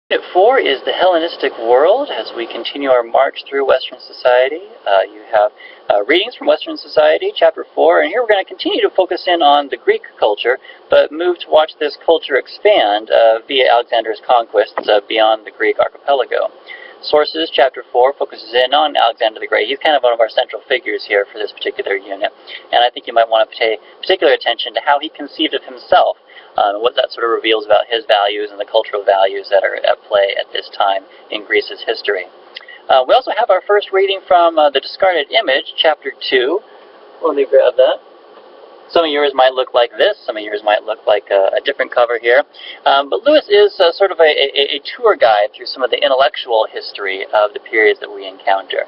Unit 4 is the Hellenistic world. As we continue our march through Western society, you have readings from Western society, chapter 4, and here we're going to continue to focus in on the Greek culture, but move to watch this culture expand via Alexander's conquests beyond the Greek archipelago. Sources, chapter 4, focuses in on Alexander the Great. He's kind of one of our central figures here for this particular unit, and I think you might want to pay particular attention to how he conceived of himself. What that sort of reveals about his values and the cultural values that are at play at this time in Greece's history. We also have our first reading from The Discarded Image, chapter 2. Let me grab that. Some of yours might look like this, some of yours might look like a different cover here. But Lewis is sort of a tour guide through some of the intellectual history of the periods that we encounter.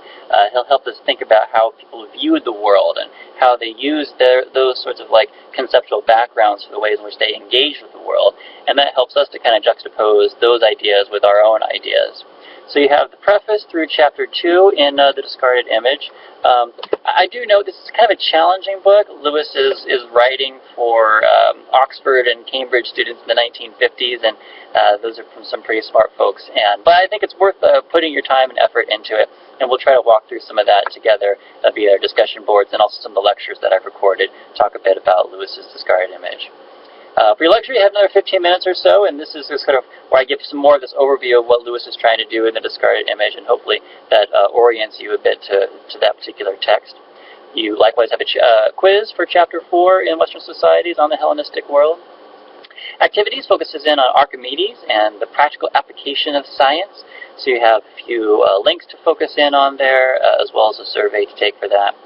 He'll help us think about how people viewed the world and how they used those sorts of like conceptual backgrounds for the ways in which they engaged with the world. And that helps us to kind of juxtapose those ideas with our own ideas. So you have the preface through chapter 2 in The Discarded Image. I do know this is kind of a challenging book. Lewis is writing for Oxford and Cambridge students in the 1950s, and those are from some pretty smart folks. But I think it's worth putting your time and effort into it, and we'll try to walk through some of that together via our discussion boards and also some of the lectures that I've recorded, talk a bit about Lewis's Discarded Image. For your lecture, you have another 15 minutes or so, and this is kind of where I give some more of this overview of what Lewis is trying to do in The Discarded Image, and hopefully that orients you a bit to that particular text. You likewise have a quiz for Chapter 4 in Western Societies on the Hellenistic world. Activities focuses in on Archimedes and the practical application of science, so you have a few links to focus in on there, as well as a survey to take for that.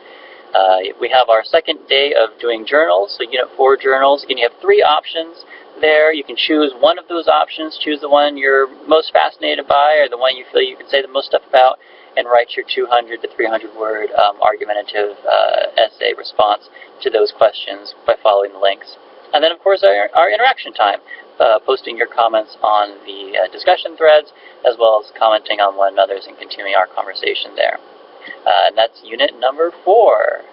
We have our second day of doing journals, so Unit 4 journals. Again, you have 3 options there. You can choose one of those options, choose the one you're most fascinated by or the one you feel you can say the most stuff about, and write your 200 to 300 word argumentative essay response to those questions by following the links. And then, of course, our interaction time, posting your comments on the discussion threads, as well as commenting on one another's and continuing our conversation there. And that's unit number 4.